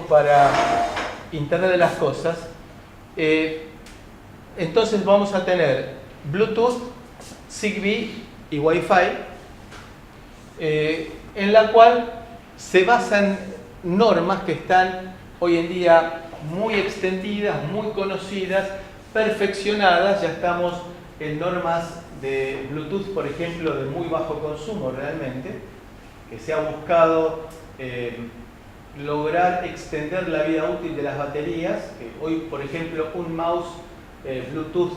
para Internet de las Cosas, entonces vamos a tener Bluetooth, Zigbee y Wi-Fi, en la cual se basan normas que están hoy en día muy extendidas, muy conocidas, perfeccionadas. Ya estamos en normas de Bluetooth, por ejemplo, de muy bajo consumo realmente, que se ha buscado lograr extender la vida útil de las baterías. Hoy, por ejemplo, un mouse Bluetooth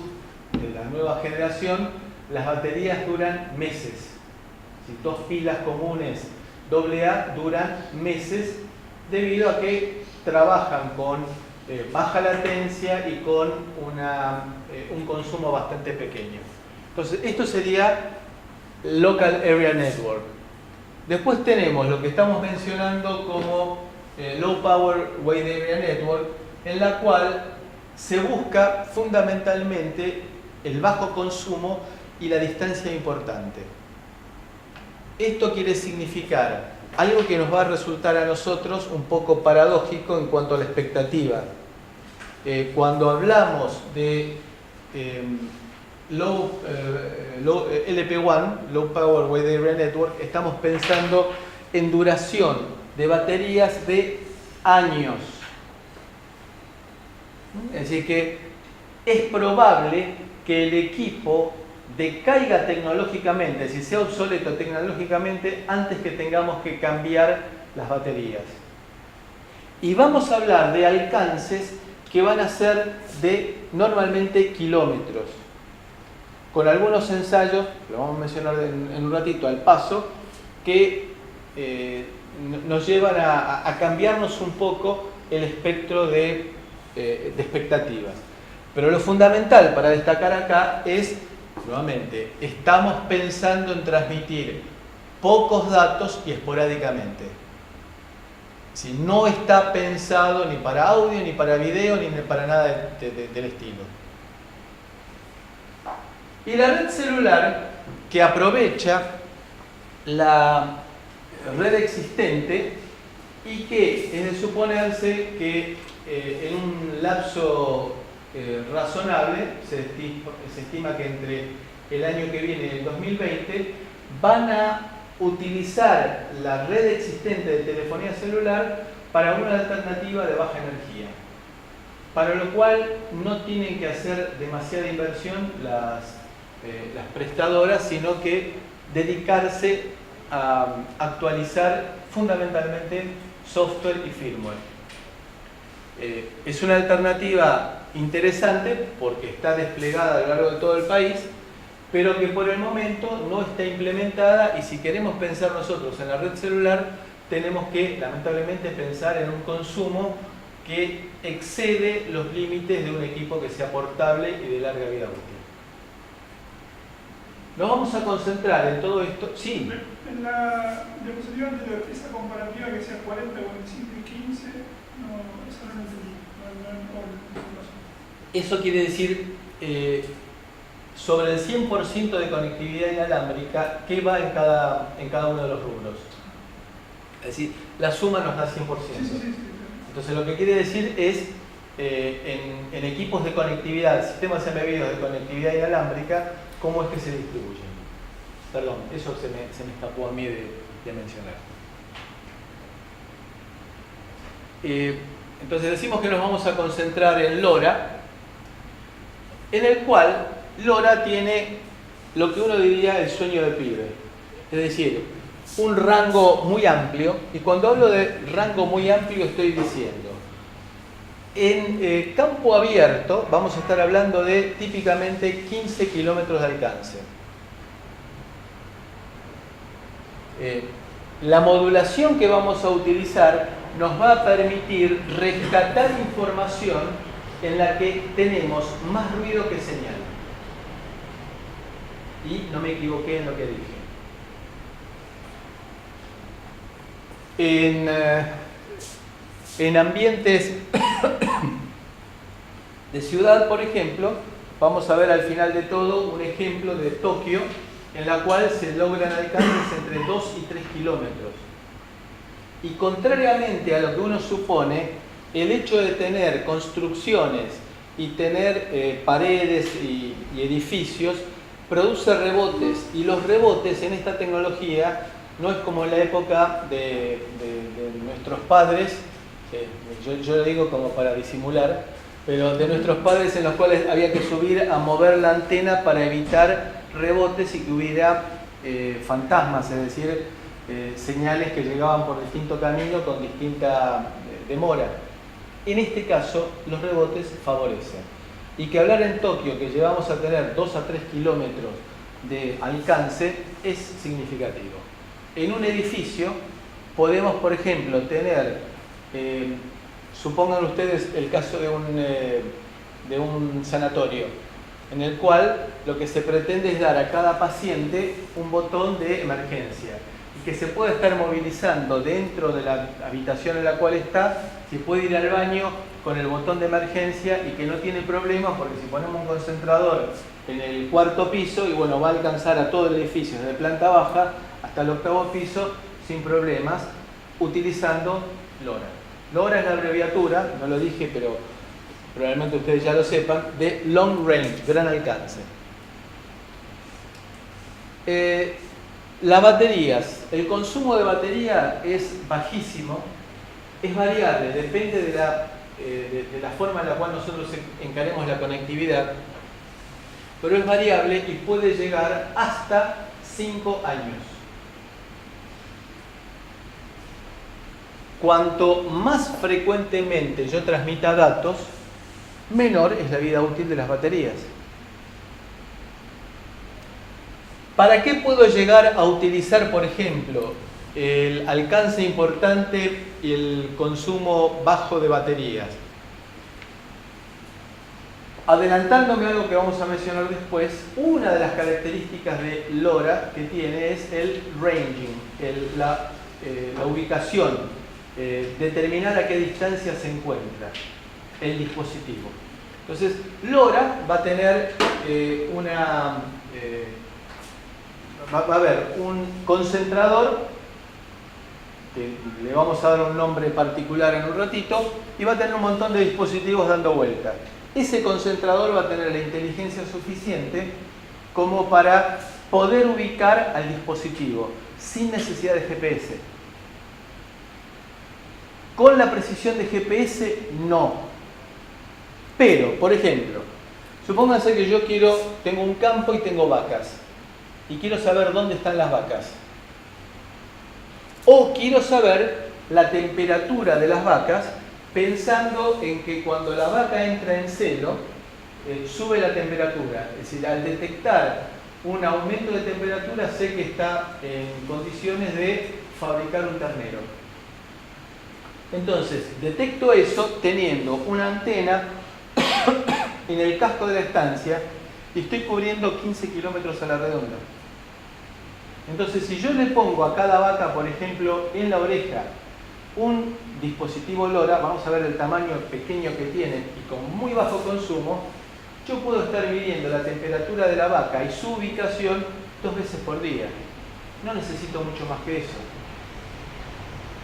de la nueva generación, las baterías duran meses. Si dos pilas comunes AA duran meses, debido a que trabajan con baja latencia y con un consumo bastante pequeño. Entonces, esto sería Local Area Network. Después tenemos lo que estamos mencionando como Low Power Wide Area Network, en la cual se busca fundamentalmente el bajo consumo y la distancia importante. Esto quiere significar algo que nos va a resultar a nosotros un poco paradójico en cuanto a la expectativa. Cuando hablamos de LP1, Low Power Wide Area Network, estamos pensando en duración de baterías de años. Es decir, que es probable que el equipo decaiga tecnológicamente, es decir, sea obsoleto tecnológicamente antes que tengamos que cambiar las baterías. Y vamos a hablar de alcances que van a ser de normalmente kilómetros, con algunos ensayos, lo vamos a mencionar en un ratito al paso, que nos llevan a cambiarnos un poco el espectro de expectativas. Pero lo fundamental para destacar acá es, nuevamente, estamos pensando en transmitir pocos datos y esporádicamente. Si no está pensado ni para audio, ni para video, ni para nada del estilo. Y la red celular, que aprovecha la red existente y que es de suponerse que en un lapso razonable, se estima que entre el año que viene y el 2020, van a utilizar la red existente de telefonía celular para una alternativa de baja energía, para lo cual no tienen que hacer demasiada inversión las prestadoras, sino que dedicarse a actualizar fundamentalmente software y firmware. Es una alternativa interesante porque está desplegada a lo largo de todo el país, pero que por el momento no está implementada, y si queremos pensar nosotros en la red celular, tenemos que lamentablemente pensar en un consumo que excede los límites de un equipo que sea portable y de larga vida útil. Nos vamos a concentrar en todo esto. Sí. En la diapositiva anterior, esa comparativa que decía 40, 45 y 15, eso no lo entendí. Eso quiere decir sobre el 100% de conectividad inalámbrica, ¿qué va en cada uno de los rubros? Es decir, la suma nos da 100%. Sí. Entonces lo que quiere decir es, en equipos de conectividad, sistemas embebidos de conectividad inalámbrica, ¿cómo es que se distribuyen? Perdón, eso se me escapó a mí de mencionar. Entonces decimos que nos vamos a concentrar en LoRa, en el cual LoRa tiene lo que uno diría el sueño de pibe, es decir, un rango muy amplio. Y cuando hablo de rango muy amplio estoy diciendo, en campo abierto vamos a estar hablando de típicamente 15 kilómetros de alcance. La modulación que vamos a utilizar nos va a permitir rescatar información en la que tenemos más ruido que señal. Y no me equivoqué en lo que dije. En ambientes de ciudad, por ejemplo, vamos a ver al final de todo un ejemplo de Tokio, en la cual se logran alcances entre 2 y 3 kilómetros. Y contrariamente a lo que uno supone, el hecho de tener construcciones y tener paredes y edificios produce rebotes, y los rebotes en esta tecnología no es como en la época de nuestros padres, yo lo digo como para disimular, pero de nuestros padres en los cuales había que subir a mover la antena para evitar rebotes y que hubiera fantasmas, es decir, señales que llegaban por distinto camino con distinta demora. En este caso, los rebotes favorecen. Y que hablar en Tokio, que llegamos a tener 2 a 3 kilómetros de alcance, es significativo. En un edificio podemos, por ejemplo, tener, supongan ustedes el caso de un sanatorio, en el cual lo que se pretende es dar a cada paciente un botón de emergencia y que se pueda estar movilizando dentro de la habitación en la cual está, si puede ir al baño con el botón de emergencia y que no tiene problemas, porque si ponemos un concentrador en el 4º piso y bueno, va a alcanzar a todo el edificio desde planta baja hasta el 8º piso sin problemas, utilizando LoRa. LoRa es la abreviatura, no lo dije, pero probablemente ustedes ya lo sepan, de Long Range, gran alcance. Las baterías, el consumo de batería es bajísimo, es variable, depende de la forma en la cual nosotros encaremos la conectividad, pero es variable y puede llegar hasta 5 años. Cuanto más frecuentemente yo transmita datos, menor es la vida útil de las baterías. ¿Para qué puedo llegar a utilizar, por ejemplo, el alcance importante y el consumo bajo de baterías? Adelantándome a algo que vamos a mencionar después, una de las características de LoRa que tiene es el ranging, la ubicación, determinar a qué distancia se encuentra el dispositivo. Entonces, LoRa va a tener va a haber un concentrador, que le vamos a dar un nombre particular en un ratito, y va a tener un montón de dispositivos dando vuelta. Ese concentrador va a tener la inteligencia suficiente como para poder ubicar al dispositivo sin necesidad de GPS. Con la precisión de GPS, no. Pero, por ejemplo, supónganse que yo tengo un campo y tengo vacas, y quiero saber dónde están las vacas. O quiero saber la temperatura de las vacas, pensando en que cuando la vaca entra en celo, sube la temperatura. Es decir, al detectar un aumento de temperatura, sé que está en condiciones de fabricar un ternero. Entonces, detecto eso teniendo una antena en el casco de la estancia y estoy cubriendo 15 kilómetros a la redonda. Entonces, si yo le pongo a cada vaca, por ejemplo, en la oreja, un dispositivo LoRa, vamos a ver el tamaño pequeño que tiene y con muy bajo consumo, yo puedo estar midiendo la temperatura de la vaca y su ubicación 2 veces por día. No necesito mucho más que eso.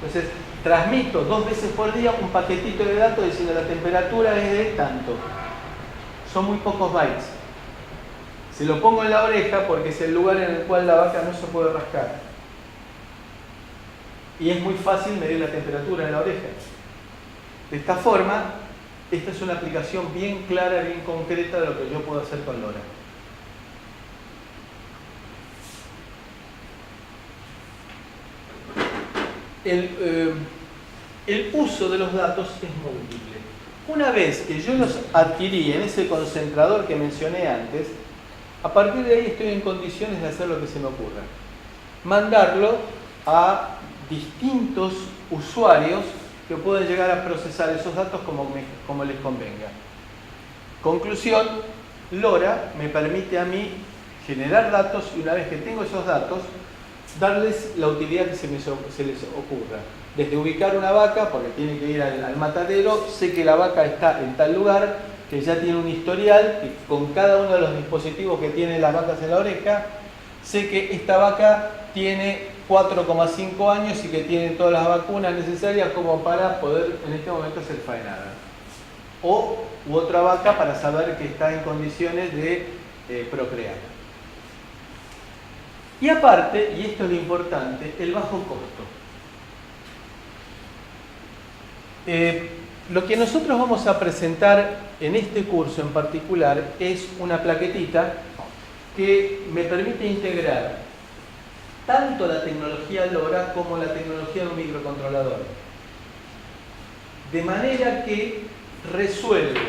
Entonces, transmito 2 veces por día un paquetito de datos diciendo la temperatura es de tanto. Son muy pocos bytes. Se lo pongo en la oreja porque es el lugar en el cual la vaca no se puede rascar. Y es muy fácil medir la temperatura en la oreja. De esta forma, esta es una aplicación bien clara, bien concreta de lo que yo puedo hacer con LoRa. El uso de los datos es múltiple. Una vez que yo los adquirí en ese concentrador que mencioné antes, a partir de ahí estoy en condiciones de hacer lo que se me ocurra. Mandarlo a distintos usuarios que pueden llegar a procesar esos datos como les convenga. Conclusión, LoRa me permite a mí generar datos y una vez que tengo esos datos, darles la utilidad que se les ocurra. Desde ubicar una vaca, porque tiene que ir al matadero, sé que la vaca está en tal lugar, que ya tiene un historial, que con cada uno de los dispositivos que tienen las vacas en la oreja, sé que esta vaca tiene 4,5 años y que tiene todas las vacunas necesarias como para poder en este momento ser faenada. U otra vaca para saber que está en condiciones de procrear. Y aparte, y esto es lo importante, el bajo costo. Lo que nosotros vamos a presentar en este curso en particular es una plaquetita que me permite integrar tanto la tecnología LoRa como la tecnología de un microcontrolador. De manera que resuelvo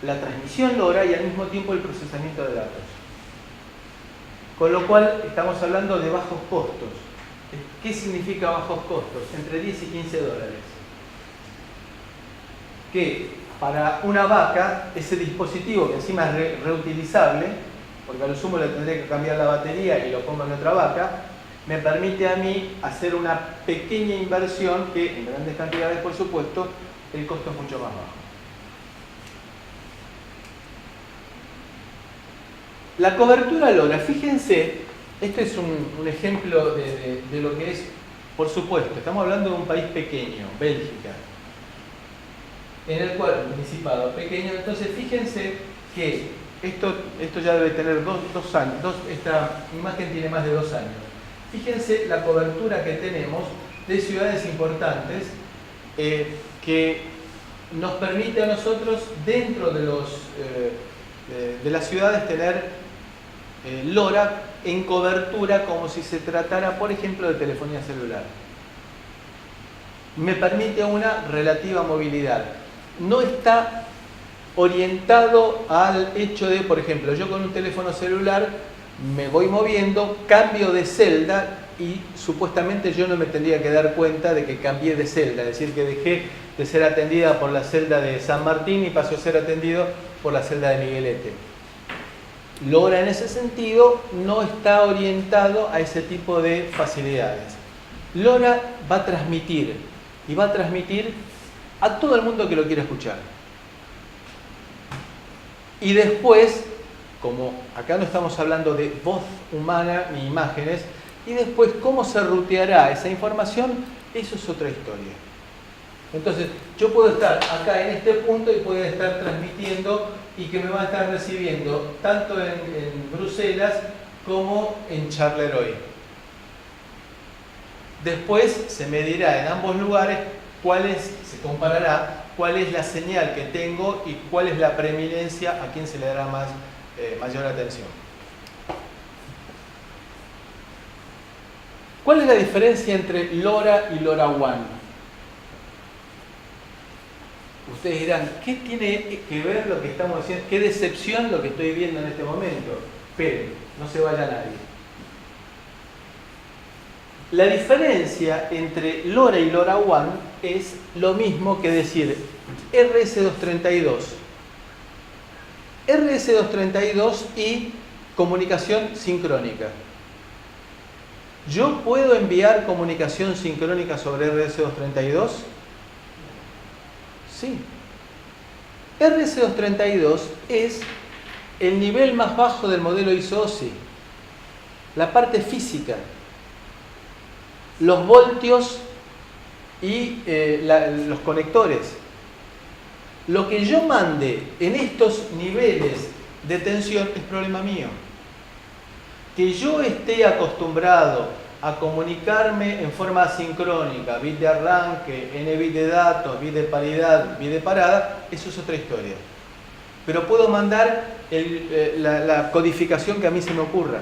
la transmisión LoRa y al mismo tiempo el procesamiento de datos. Con lo cual estamos hablando de bajos costos. ¿Qué significa bajos costos? Entre 10 y 15 dólares. Que para una vaca, ese dispositivo que encima es reutilizable, porque a lo sumo le tendré que cambiar la batería y lo pongo en otra vaca, me permite a mí hacer una pequeña inversión que, en grandes cantidades por supuesto, el costo es mucho más bajo. La cobertura LoRa, fíjense, este es un ejemplo de lo que es, por supuesto, estamos hablando de un país pequeño, Bélgica, en el cual un principado pequeño, entonces fíjense que esto ya debe tener dos años, esta imagen tiene más de 2 años. Fíjense la cobertura que tenemos de ciudades importantes que nos permite a nosotros dentro de las ciudades tener LoRa en cobertura como si se tratara, por ejemplo, de telefonía celular. Me permite una relativa movilidad. No está orientado al hecho de, por ejemplo, yo con un teléfono celular me voy moviendo, cambio de celda y supuestamente yo no me tendría que dar cuenta de que cambié de celda, es decir, que dejé de ser atendida por la celda de San Martín y pasó a ser atendido por la celda de Miguelete. LoRa en ese sentido no está orientado a ese tipo de facilidades. LoRa va a transmitir y va a transmitir a todo el mundo que lo quiera escuchar. Y después, como acá no estamos hablando de voz humana ni imágenes, y después cómo se ruteará esa información, eso es otra historia. Entonces, yo puedo estar acá en este punto y puedo estar transmitiendo y que me va a estar recibiendo tanto en Bruselas como en Charleroi. Después se medirá en ambos lugares se comparará cuál es la señal que tengo y cuál es la preeminencia, a quién se le dará mayor atención. ¿Cuál es la diferencia entre LoRa y LoRaWAN? Ustedes dirán, ¿qué tiene que ver lo que estamos diciendo? ¿Qué decepción lo que estoy viendo en este momento? Esperen, no se vaya nadie. La diferencia entre LoRa y LoRaWAN es lo mismo que decir RS232. RS232 y comunicación sincrónica. ¿Yo puedo enviar comunicación sincrónica sobre RS232? Sí. RS232 es el nivel más bajo del modelo ISO-OSI. La parte física. Los voltios y los conectores. Lo que yo mande en estos niveles de tensión es problema mío. Que yo esté acostumbrado a comunicarme en forma asincrónica, bit de arranque, n bit de datos, bit de paridad, bit de parada, eso es otra historia. Pero puedo mandar la codificación que a mí se me ocurra.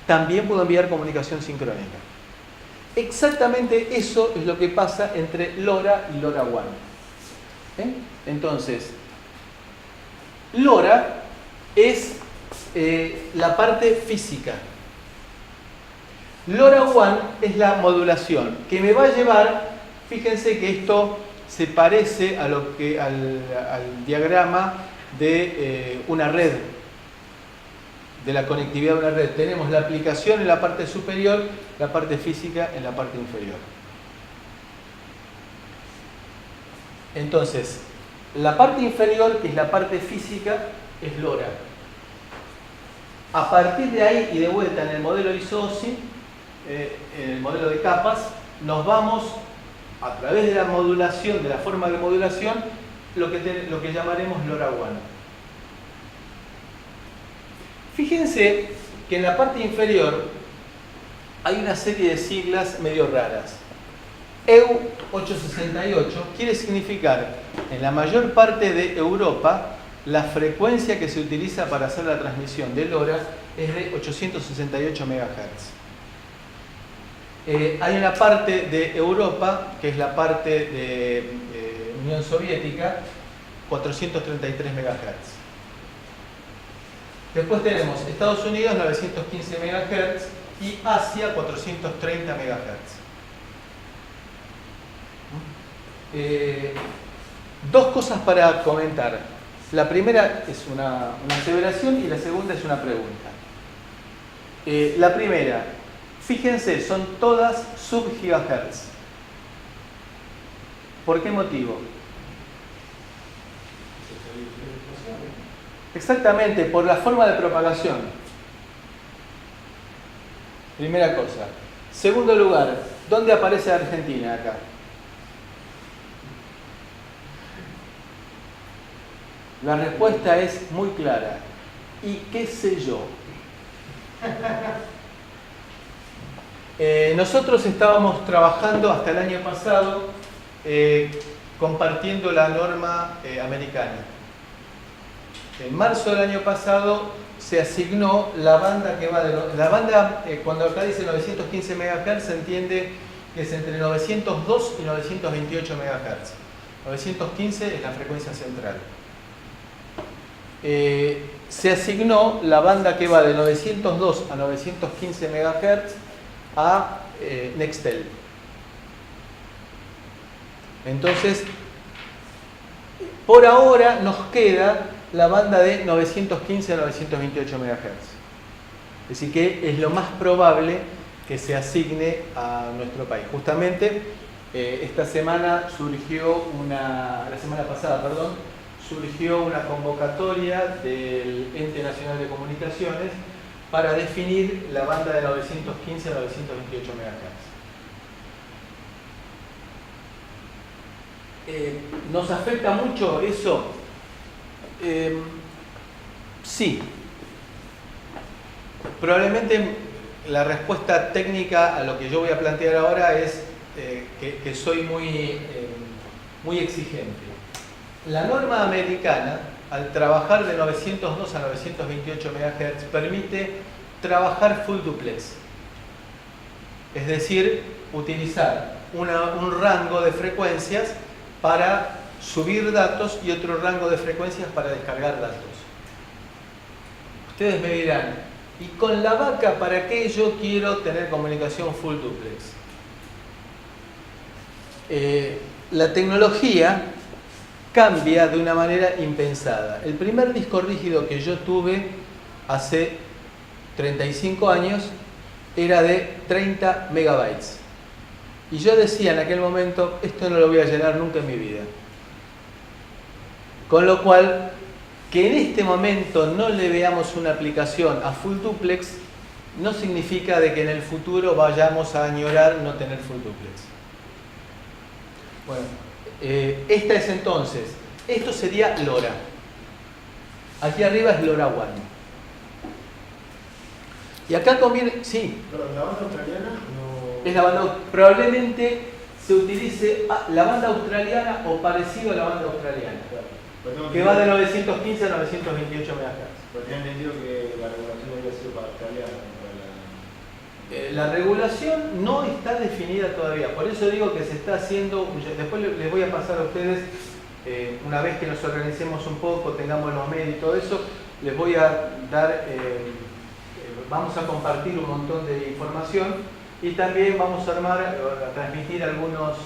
También puedo enviar comunicación sincrónica. Exactamente eso es lo que pasa entre LoRa y LoRaWAN. Entonces, LoRa es la parte física. LoRaWAN es la modulación, que me va a llevar, fíjense que esto se parece a al diagrama de una red, de la conectividad de una red. Tenemos la aplicación en la parte superior, la parte física en la parte inferior. Entonces, la parte inferior, que es la parte física, es LoRa. A partir de ahí y de vuelta en el modelo ISO-OSI, en el modelo de capas, nos vamos a través de la modulación, de la forma de modulación, lo que llamaremos LoRaWAN. Fíjense que en la parte inferior hay una serie de siglas medio raras. EU 868 quiere significar, en la mayor parte de Europa, la frecuencia que se utiliza para hacer la transmisión de LoRa es de 868 MHz. Hay una parte de Europa, que es la parte de Unión Soviética, 433 MHz. Después tenemos Estados Unidos, 915 MHz, y Asia, 430 MHz. Dos cosas para comentar. La primera es una aseveración y la segunda es una pregunta. La primera, fíjense, son todas sub-gigahertz. ¿Por qué motivo? Exactamente, por la forma de propagación. Primera cosa. Segundo lugar, ¿dónde aparece Argentina acá? La respuesta es muy clara. ¿Y qué sé yo? Nosotros estábamos trabajando hasta el año pasado compartiendo la norma americana. En marzo del año pasado se asignó la banda que va de... La banda, cuando acá dice 915 MHz, se entiende que es entre 902 y 928 MHz. 915 es la frecuencia central. Se asignó la banda que va de 902 a 915 MHz a Nextel. Entonces, por ahora nos queda la banda de 915 a 928 MHz. Es decir, que es lo más probable que se asigne a nuestro país. Justamente, esta semana surgió la semana pasada, perdón, surgió una convocatoria del Ente Nacional de Comunicaciones para definir la banda de 915 a 928 MHz. ¿Nos afecta mucho eso? Sí. Probablemente la respuesta técnica a lo que yo voy a plantear ahora es que soy muy exigente. La norma americana, al trabajar de 902 a 928 MHz, permite trabajar full duplex. Es decir, utilizar un rango de frecuencias para subir datos y otro rango de frecuencias para descargar datos. Ustedes me dirán, ¿y con la vaca para qué yo quiero tener comunicación full duplex? La tecnología cambia de una manera impensada. El primer disco rígido que yo tuve hace 35 años era de 30 megabytes. Y yo decía en aquel momento, esto no lo voy a llenar nunca en mi vida. Con lo cual, que en este momento no le veamos una aplicación a full duplex, no significa de que en el futuro vayamos a añorar no tener full duplex. Bueno, esta es entonces, esto sería LoRa. Aquí arriba es LoRaWAN. Y acá conviene, sí. Pero la banda australiana no... Es la banda, probablemente se utilice la banda australiana o parecido a la banda australiana. Claro. Que va de 915 a 928 MHz. Pero tenía entendido que la regulación había sido para australiana. La regulación no está definida todavía, por eso digo que se está haciendo, después les voy a pasar a ustedes, una vez que nos organicemos un poco, tengamos los medios y todo eso, les voy a dar, vamos a compartir un montón de información y también vamos a a transmitir algunos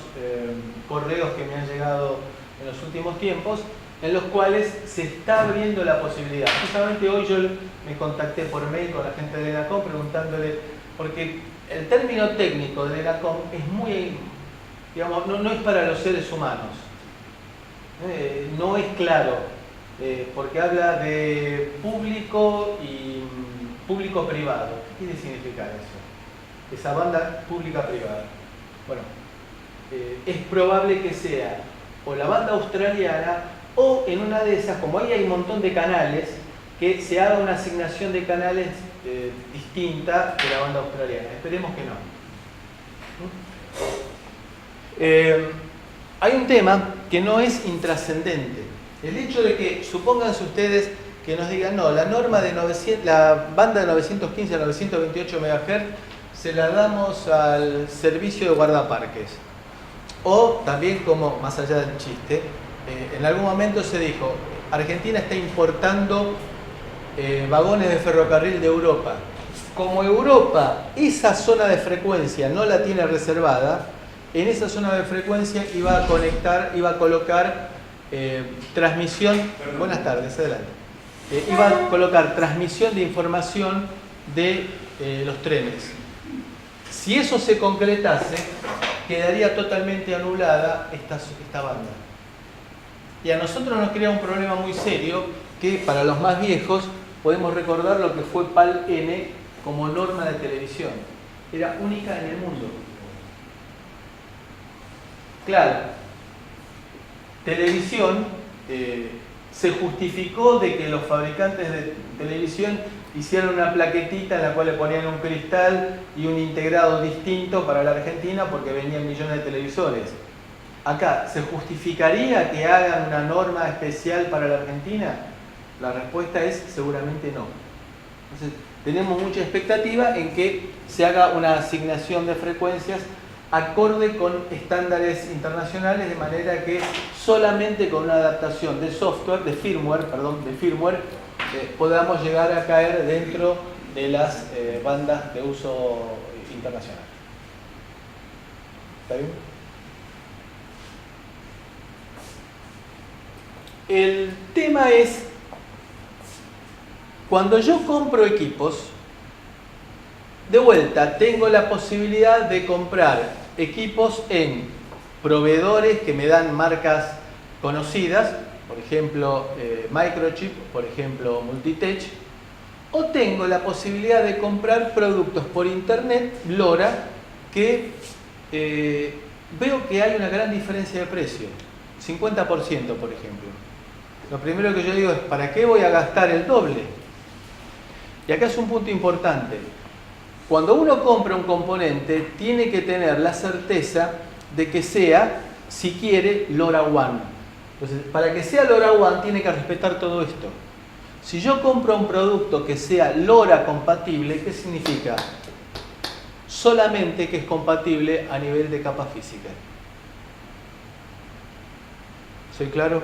correos que me han llegado en los últimos tiempos, en los cuales se está abriendo la posibilidad. Justamente hoy yo me contacté por mail con la gente de ENACOM preguntándole, porque el término técnico de ENACOM es muy, digamos, no es para los seres humanos. No es claro, porque habla de público y público-privado. ¿Qué quiere significar eso? esa banda pública-privada. Bueno, es probable que sea o la banda australiana o en una de esas, como ahí hay un montón de canales, que se haga una asignación de canales distinta de la banda australiana. Esperemos que no. Hay un tema que no es intrascendente. El hecho de que, supónganse ustedes que nos digan, no, la norma de 900, la banda de 915 a 928 MHz se la damos al servicio de guardaparques. O también, como más allá del chiste, en algún momento se dijo, Argentina está importando vagones de ferrocarril de Europa. Como Europa esa zona de frecuencia no la tiene reservada, en esa zona de frecuencia iba a colocar transmisión. Buenas tardes, adelante. Iba a colocar transmisión de información de los trenes. Si eso se concretase, quedaría totalmente anulada esta banda. Y a nosotros nos crea un problema muy serio que para los más viejos podemos recordar lo que fue PAL-N como norma de televisión. Era única en el mundo. Claro, televisión se justificó de que los fabricantes de televisión hicieron una plaquetita en la cual le ponían un cristal y un integrado distinto para la Argentina porque venían millones de televisores. Acá, ¿se justificaría que hagan una norma especial para la Argentina? La respuesta es seguramente no. Entonces, tenemos mucha expectativa en que se haga una asignación de frecuencias acorde con estándares internacionales, de manera que solamente con una adaptación de software, de firmware, podamos llegar a caer dentro de las bandas de uso internacional. ¿Está bien? El tema es, cuando yo compro equipos, de vuelta tengo la posibilidad de comprar equipos en proveedores que me dan marcas conocidas, por ejemplo Microchip, por ejemplo Multitech, o tengo la posibilidad de comprar productos por internet, LoRa, que veo que hay una gran diferencia de precio, 50% por ejemplo. Lo primero que yo digo es, ¿para qué voy a gastar el doble? Y acá es un punto importante. Cuando uno compra un componente, tiene que tener la certeza de que sea, si quiere, LoRaWAN. Entonces, para que sea LoRaWAN, tiene que respetar todo esto. Si yo compro un producto que sea LoRa compatible, ¿qué significa? Solamente que es compatible a nivel de capa física. ¿Soy claro?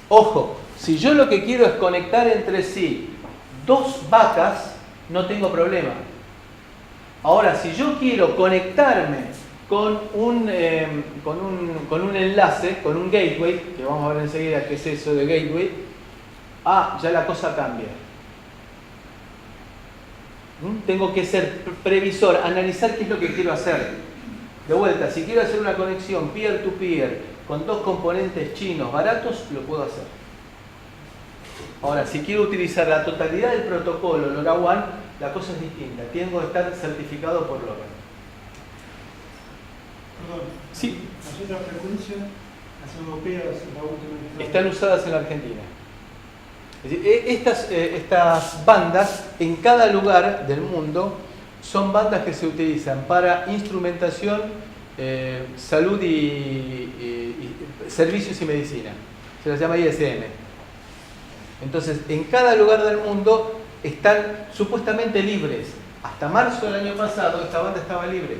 Ojo, si yo lo que quiero es conectar entre sí dos vacas, no tengo problema. Ahora, si yo quiero conectarme con un enlace, con un gateway, que vamos a ver enseguida qué es eso de gateway, ya la cosa cambia. Tengo que ser previsor, analizar qué es lo que quiero hacer. De vuelta, si quiero hacer una conexión peer-to-peer con dos componentes chinos baratos, lo puedo hacer. Ahora, si quiero utilizar la totalidad del protocolo LoRaWAN, la cosa es distinta. Tengo que estar certificado por LoRa. Perdón. Sí. Las otras frecuencias, las europeas, la última. Están usadas en la Argentina. Es decir, estas bandas en cada lugar del mundo son bandas que se utilizan para instrumentación, salud y servicios y medicina. Se las llama ISM. Entonces, en cada lugar del mundo están supuestamente libres. Hasta marzo del año pasado esta banda estaba libre.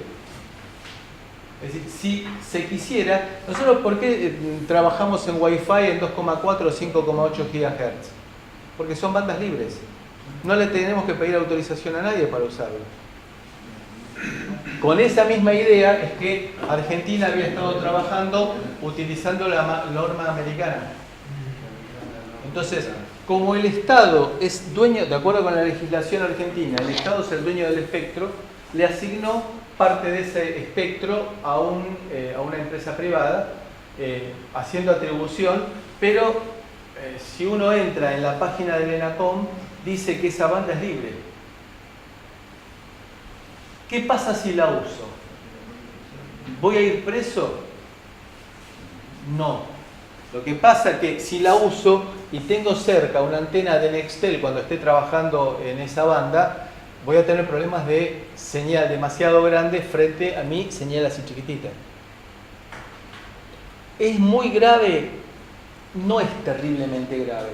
Es decir, si se quisiera, nosotros ¿por qué trabajamos en Wi-Fi en 2,4 o 5,8 GHz? Porque son bandas libres. No le tenemos que pedir autorización a nadie para usarlo. Con esa misma idea es que Argentina había estado trabajando utilizando la norma americana. Entonces, como el Estado es dueño, de acuerdo con la legislación argentina, el Estado es el dueño del espectro, le asignó parte de ese espectro a una empresa privada, haciendo atribución, pero si uno entra en la página del ENACOM, dice que esa banda es libre. ¿Qué pasa si la uso? ¿Voy a ir preso? No. Lo que pasa es que si la uso y tengo cerca una antena de Nextel cuando esté trabajando en esa banda, voy a tener problemas de señal demasiado grande frente a mi señal así chiquitita. ¿Es muy grave? No es terriblemente grave,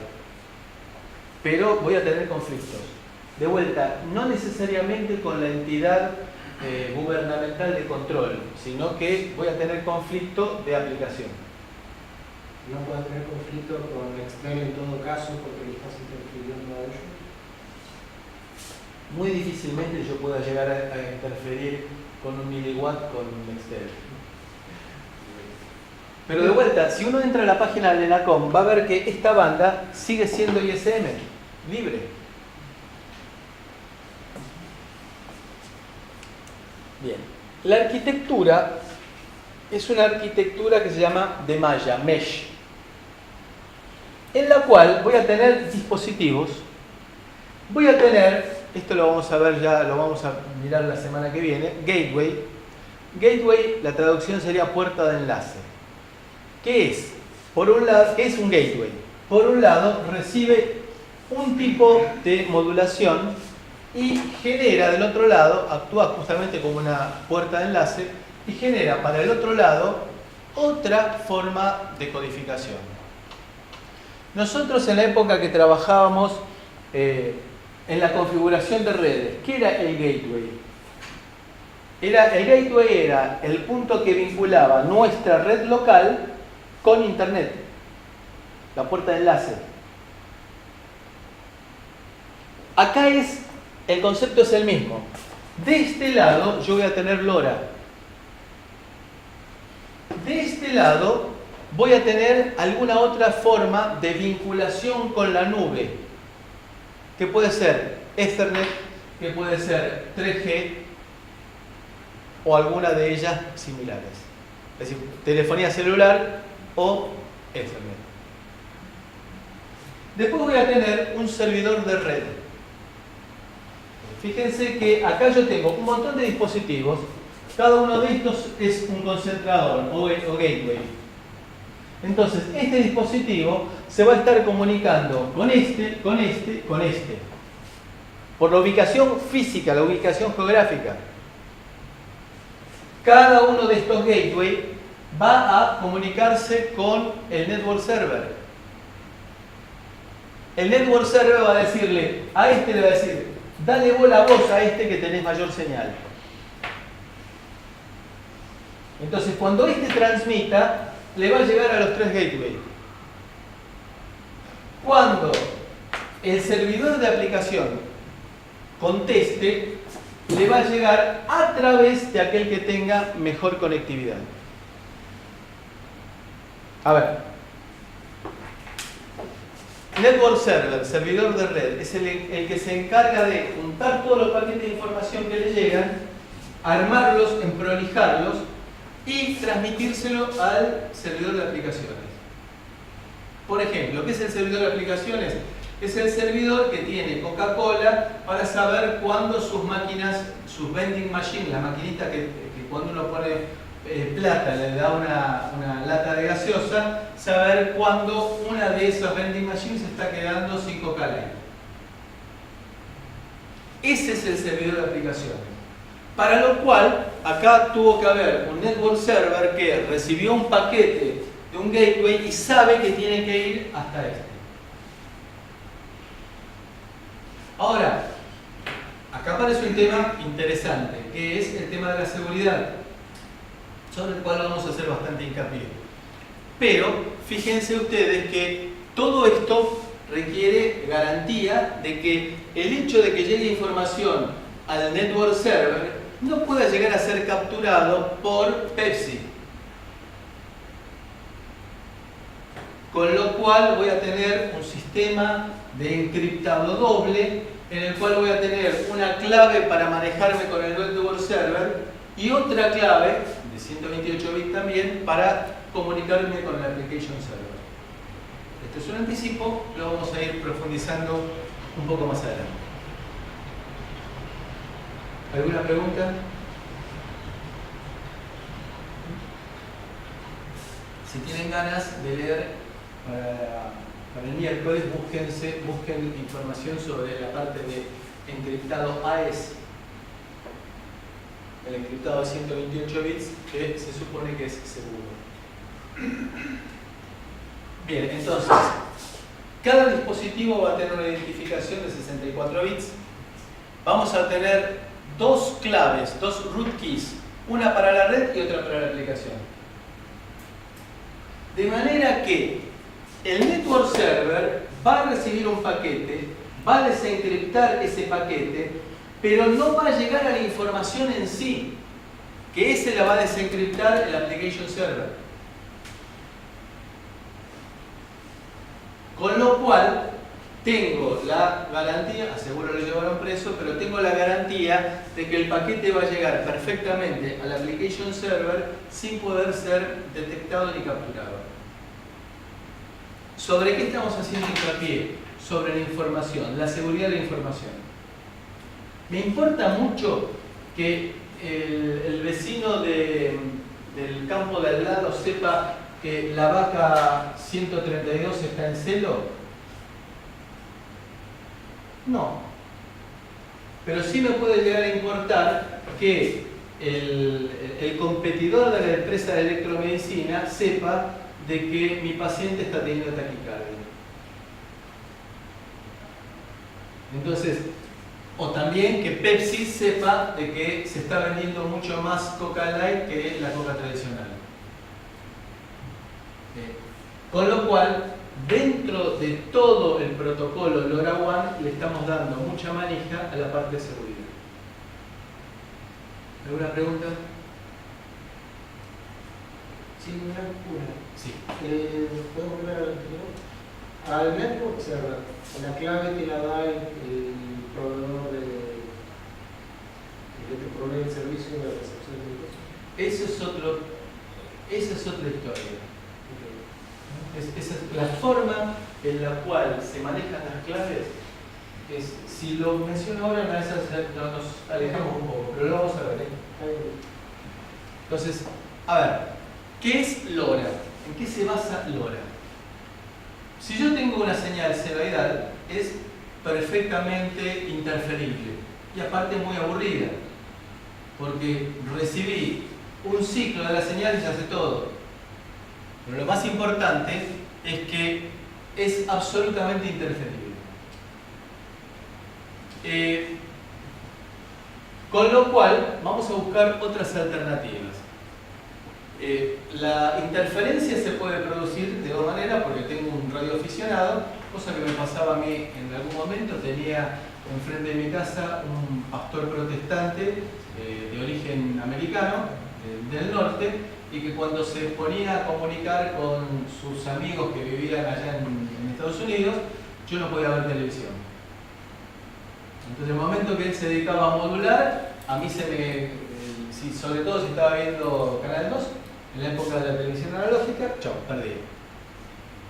pero voy a tener conflictos. De vuelta, no necesariamente con la entidad gubernamental de control, sino que voy a tener conflicto de aplicación. No puedes tener conflicto con Nextel en todo caso porque le estás interfiriendo a ellos. Muy difícilmente yo pueda llegar a interferir con un miliwatt con Nextel. Pero de vuelta, si uno entra a la página de ENACOM, va a ver que esta banda sigue siendo ISM, libre. Bien, la arquitectura es una arquitectura que se llama de malla, mesh, en la cual voy a tener dispositivos, voy a tener, esto lo vamos a ver ya, lo vamos a mirar la semana que viene, gateway. Gateway, la traducción sería puerta de enlace. ¿Qué es? Por un lado, ¿qué es un gateway? Por un lado, recibe un tipo de modulación y genera del otro lado, actúa justamente como una puerta de enlace y genera para el otro lado otra forma de codificación. Nosotros en la época que trabajábamos en la configuración de redes, ¿qué era el gateway? El gateway era el punto que vinculaba nuestra red local con Internet, la puerta de enlace. Acá el concepto es el mismo. De este lado yo voy a tener LoRa. De este lado voy a tener alguna otra forma de vinculación con la nube, que puede ser Ethernet, que puede ser 3G o alguna de ellas similares. Es decir, telefonía celular o Ethernet. Después voy a tener un servidor de red. Fíjense que acá yo tengo un montón de dispositivos. Cada uno de estos es un concentrador o gateway. Entonces, este dispositivo se va a estar comunicando con este, con este, con este. Por la ubicación física, la ubicación geográfica. Cada uno de estos gateways va a comunicarse con el network server. El network server va a decirle, a este le va a decir, dale bola a vos a este que tenés mayor señal. Entonces, cuando este transmita, le va a llegar a los tres gateways. Cuando el servidor de aplicación conteste, le va a llegar a través de aquel que tenga mejor conectividad. A ver. Network server, servidor de red, es el que se encarga de juntar todos los paquetes de información que le llegan, armarlos, emprolijarlos y transmitírselo al servidor de aplicaciones. Por ejemplo, ¿qué es el servidor de aplicaciones? Es el servidor que tiene Coca-Cola para saber cuándo sus máquinas, sus vending machines, la maquinita que cuando uno pone plata le da una lata de gaseosa, saber cuándo una de esas vending machines está quedando sin Coca-Cola. Ese es el servidor de aplicaciones. Para lo cual, acá tuvo que haber un network server que recibió un paquete de un gateway y sabe que tiene que ir hasta este. Ahora, acá aparece un tema interesante, que es el tema de la seguridad, sobre el cual vamos a hacer bastante hincapié. Pero, fíjense ustedes que todo esto requiere garantía de que el hecho de que llegue información al network server no pueda llegar a ser capturado por Pepsi. Con lo cual voy a tener un sistema de encriptado doble en el cual voy a tener una clave para manejarme con el network server y otra clave de 128 bits también para comunicarme con el application server. Este es un anticipo, lo vamos a ir profundizando un poco más adelante. ¿Alguna pregunta? Si tienen ganas de leer para el miércoles, busquen información sobre la parte de encriptado AES, el encriptado de 128 bits, que se supone que es seguro. Bien, entonces, cada dispositivo va a tener una identificación de 64 bits. Vamos a tener dos claves, dos root keys, una para la red y otra para la aplicación. De manera que el network server va a recibir un paquete, va a desencriptar ese paquete, pero no va a llegar a la información en sí, que ese la va a desencriptar el application server. Con lo cual, tengo la garantía, seguro lo llevaron preso, pero tengo la garantía de que el paquete va a llegar perfectamente al application server sin poder ser detectado ni capturado. ¿Sobre qué estamos haciendo hincapié? Sobre la información, la seguridad de la información. Me importa mucho que el vecino del campo de al lado sepa que la vaca 132 está en celo. No. Pero sí me puede llegar a importar que el competidor de la empresa de electromedicina sepa de que mi paciente está teniendo taquicardia. Entonces, o también que Pepsi sepa de que se está vendiendo mucho más Coca Light que la Coca tradicional. Con lo cual, dentro de todo el protocolo LoRaWAN le estamos dando mucha manija a la parte de seguridad. ¿Alguna pregunta? Sí, una. Sí. ¿Podemos volver al anterior? Al network server, la clave que la da el proveedor de que provee el servicio de recepción de datos. Esa es otra historia. Esa es la forma en la cual se manejan las claves. Si lo menciono ahora, a veces nos alejamos un poco, pero lo vamos a ver. Entonces, a ver, ¿qué es LoRa? ¿En qué se basa LoRa? Si yo tengo una señal senoidal, es perfectamente interferible y aparte muy aburrida, porque recibí un ciclo de la señal y se hace todo. Pero lo más importante es que es absolutamente interferible. Con lo cual, vamos a buscar otras alternativas. La interferencia se puede producir de dos maneras, porque tengo un radioaficionado, cosa que me pasaba a mí en algún momento. Tenía enfrente de mi casa un pastor protestante de origen americano, del norte, y que cuando se ponía a comunicar con sus amigos que vivían allá en Estados Unidos, yo no podía ver televisión. Entonces, en el momento que él se dedicaba a modular, a mí sobre todo si estaba viendo Canal 2, en la época de la televisión analógica, chao, perdí.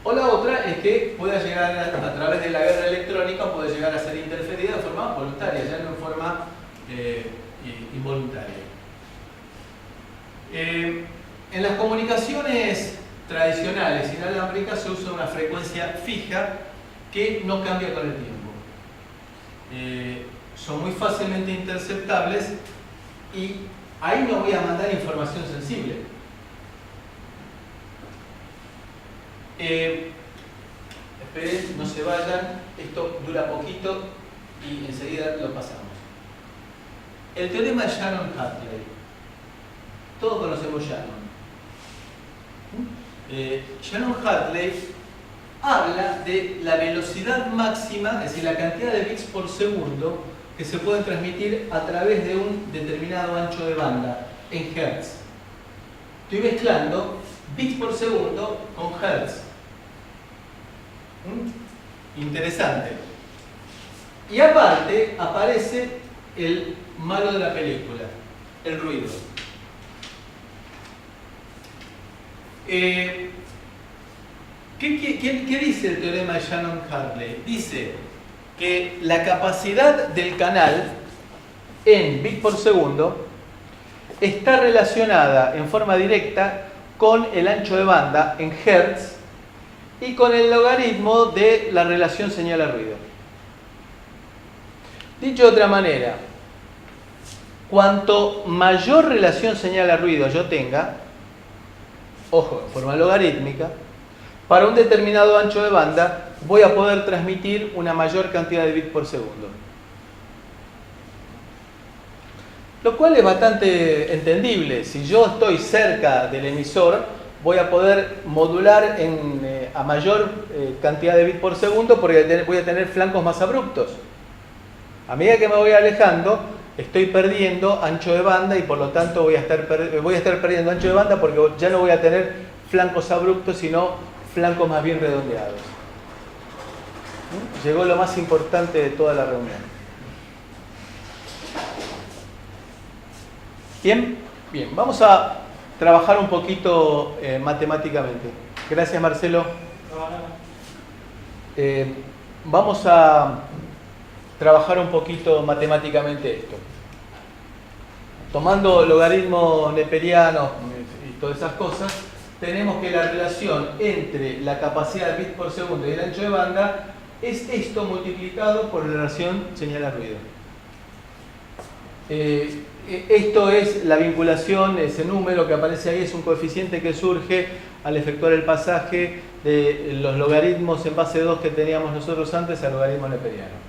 O la otra es que pueda llegar a través de la guerra electrónica, puede llegar a ser interferida de forma voluntaria, ya no en forma involuntaria. En las comunicaciones tradicionales inalámbricas se usa una frecuencia fija que no cambia con el tiempo. Son muy fácilmente interceptables y ahí no voy a mandar información sensible. Esperen, no se vayan, esto dura poquito y enseguida lo pasamos. El teorema de Shannon-Hartley. Todos conocemos Shannon. Shannon-Hartley habla de la velocidad máxima, es decir, la cantidad de bits por segundo que se pueden transmitir a través de un determinado ancho de banda en Hertz. Estoy mezclando bits por segundo con Hertz. Interesante. Y aparte aparece el malo de la película, el ruido. ¿Qué dice el teorema de Shannon-Hartley? Dice que la capacidad del canal en bits por segundo está relacionada en forma directa con el ancho de banda en hertz y con el logaritmo de la relación señal a ruido. Dicho de otra manera, cuanto mayor relación señal a ruido yo tenga, ojo, en forma logarítmica, para un determinado ancho de banda voy a poder transmitir una mayor cantidad de bits por segundo. Lo cual es bastante entendible. Si yo estoy cerca del emisor, voy a poder modular a mayor cantidad de bits por segundo porque voy a tener flancos más abruptos. A medida que me voy alejando, estoy perdiendo ancho de banda y por lo tanto voy a estar perdiendo ancho de banda porque ya no voy a tener flancos abruptos, sino flancos más bien redondeados. Llegó lo más importante de toda la reunión. Bien, vamos a trabajar un poquito matemáticamente. Gracias, Marcelo. Vamos a trabajar un poquito matemáticamente esto. Tomando logaritmos neperianos y todas esas cosas, tenemos que la relación entre la capacidad de bits por segundo y el ancho de banda es esto multiplicado por la relación señal a ruido. Esto es la vinculación, ese número que aparece ahí es un coeficiente que surge al efectuar el pasaje de los logaritmos en base 2 que teníamos nosotros antes al logaritmo neperiano.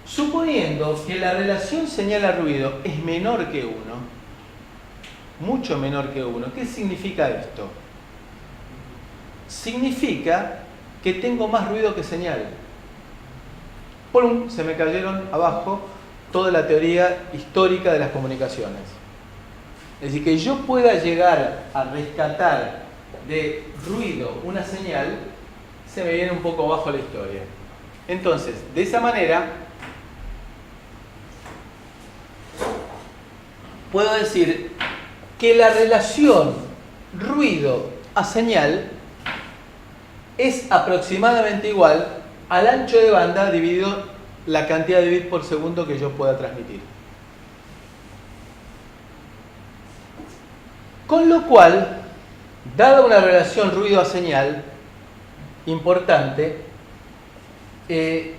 Suponiendo que la relación señal a ruido es menor que 1, mucho menor que 1, ¿qué significa esto? Significa que tengo más ruido que señal. ¡Pum! Se me cayeron abajo toda la teoría histórica de las comunicaciones. Es decir, que yo pueda llegar a rescatar de ruido una señal, se me viene un poco abajo la historia. Entonces, de esa manera, puedo decir que la relación ruido a señal es aproximadamente igual al ancho de banda dividido la cantidad de bits por segundo que yo pueda transmitir. Con lo cual, dada una relación ruido a señal importante,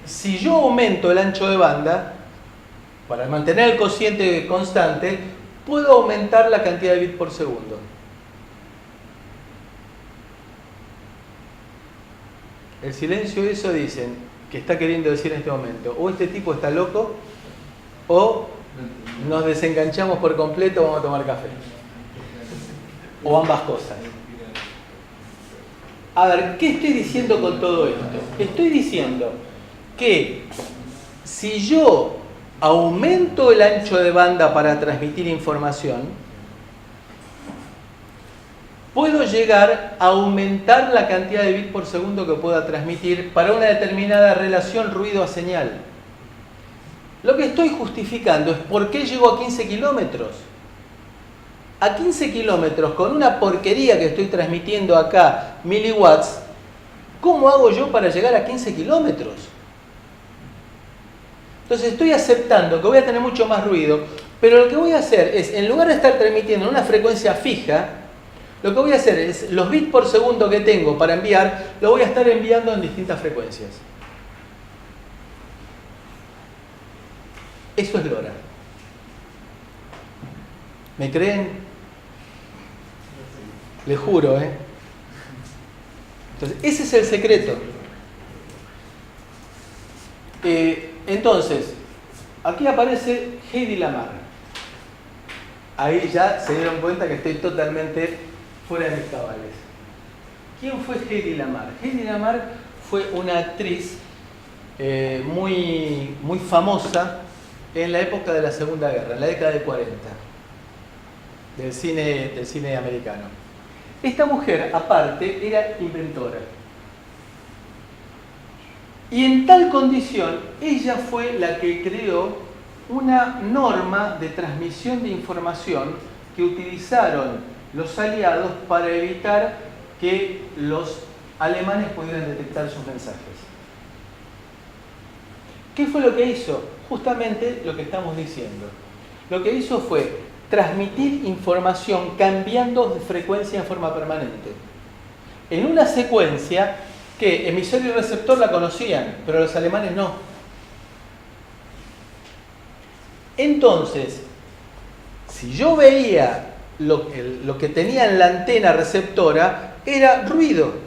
si yo aumento el ancho de banda, para mantener el cociente constante, puedo aumentar la cantidad de bits por segundo. El silencio de eso dicen que está queriendo decir en este momento, o este tipo está loco, o nos desenganchamos por completo, vamos a tomar café. O ambas cosas. A ver, ¿qué estoy diciendo con todo esto? Estoy diciendo que si yo aumento el ancho de banda para transmitir información, puedo llegar a aumentar la cantidad de bits por segundo que pueda transmitir para una determinada relación ruido a señal. Lo que estoy justificando es por qué llego a 15 kilómetros. A 15 kilómetros con una porquería que estoy transmitiendo acá, miliwatts, ¿cómo hago yo para llegar a 15 kilómetros? Entonces estoy aceptando que voy a tener mucho más ruido, pero lo que voy a hacer es, en lugar de estar transmitiendo en una frecuencia fija, lo que voy a hacer es, los bits por segundo que tengo para enviar, lo voy a estar enviando en distintas frecuencias. Eso es LoRa. ¿Me creen? Les juro, ¿eh? Entonces, ese es el secreto. Entonces, aquí aparece Hedy Lamarr. Ahí ya se dieron cuenta que estoy totalmente fuera de mis cabales. ¿Quién fue Hedy Lamarr? Hedy Lamarr fue una actriz muy famosa en la época de la Segunda Guerra, en la década de 40, del cine americano. Esta mujer, aparte, era inventora. Y en tal condición, ella fue la que creó una norma de transmisión de información que utilizaron los aliados para evitar que los alemanes pudieran detectar sus mensajes. ¿Qué fue lo que hizo? justamente lo que estamos diciendo. Lo que hizo fue transmitir información cambiando de frecuencia en forma permanente. En una secuencia que emisor y receptor la conocían, pero los alemanes no. Entonces, si yo veía lo que tenía en la antena receptora, era ruido.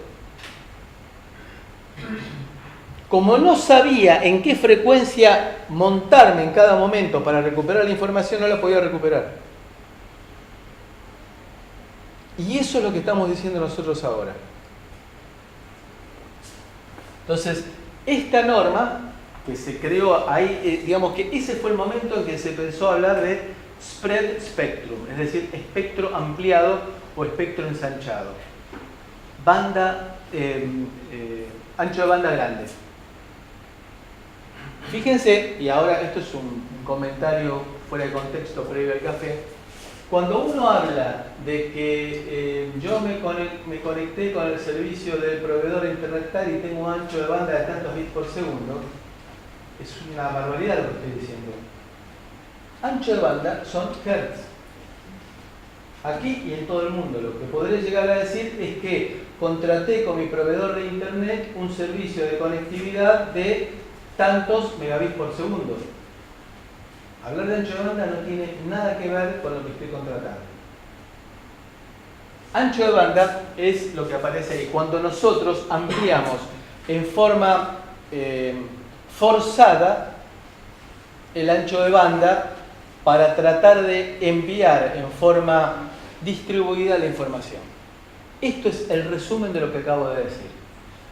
Como no sabía en qué frecuencia montarme en cada momento para recuperar la información, no la podía recuperar. Y eso es lo que estamos diciendo nosotros ahora. Entonces, esta norma que se creó ahí, digamos que ese fue el momento en que se empezó a hablar de spread spectrum, es decir, espectro ampliado o espectro ensanchado. Banda, ancho de banda grande. Fíjense, y ahora esto es un comentario fuera de contexto previo al café, cuando uno habla de que yo me conecté con el servicio del proveedor de internet tal y tengo un ancho de banda de tantos bits por segundo, es una barbaridad lo que estoy diciendo. Ancho de banda son hertz. Aquí y en todo el mundo. Lo que podré llegar a decir es que contraté con mi proveedor de internet un servicio de conectividad de tantos megabits por segundo. Hablar de ancho de banda no tiene nada que ver con lo que estoy contratando. Ancho de banda es lo que aparece ahí. Cuando nosotros ampliamos en forma forzada el ancho de banda para tratar de enviar en forma distribuida la información. Esto es el resumen de lo que acabo de decir.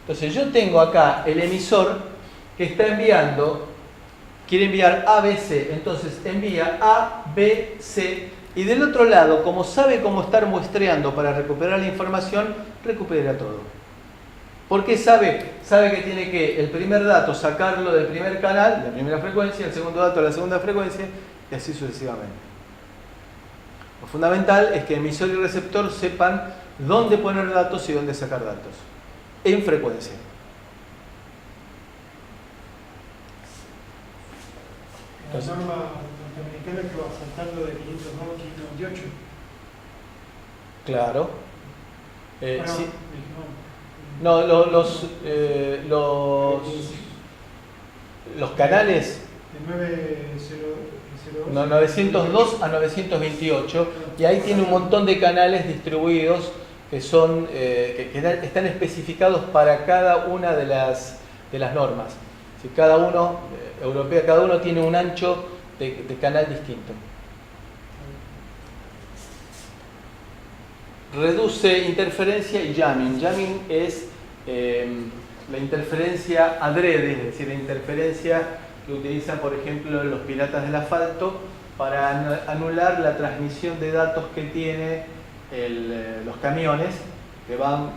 Entonces yo tengo acá el emisor que está enviando, quiere enviar A, B, C, entonces envía A, B, C, y del otro lado, como sabe cómo estar muestreando para recuperar la información, recupera todo. ¿Por qué sabe? Sabe que tiene que el primer dato sacarlo del primer canal, de la primera frecuencia, el segundo dato de la segunda frecuencia, y así sucesivamente. Lo fundamental es que emisor y receptor sepan dónde poner datos y dónde sacar datos, en frecuencia. La norma norteamericana que va saltando de 502 a 528. Claro. Bueno, Sí. no. No, los canales De 902. no, 902 a 928, y ahí tiene un montón de canales distribuidos que son que están especificados para cada una de las normas. Si cada uno, europea, cada uno tiene un ancho de canal distinto. Reduce interferencia y jamming. Jamming es la interferencia adrede, es decir, la interferencia que utilizan, por ejemplo, los piratas del asfalto para anular la transmisión de datos que tiene los camiones que van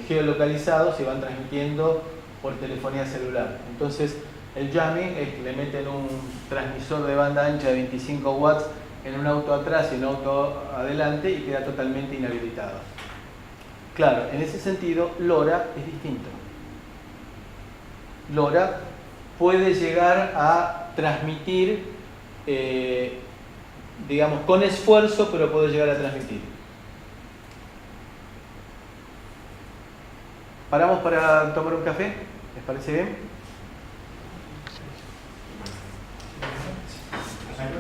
geolocalizados y van transmitiendo por telefonía celular. Entonces, el jamming es que le meten un transmisor de banda ancha de 25 watts en un auto atrás y en un auto adelante y queda totalmente inhabilitado. Claro, en ese sentido, LoRa es distinto. LoRa puede llegar a transmitir, digamos, con esfuerzo, pero puede llegar a transmitir. ¿Paramos para tomar un café? ¿Les parece bien?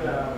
La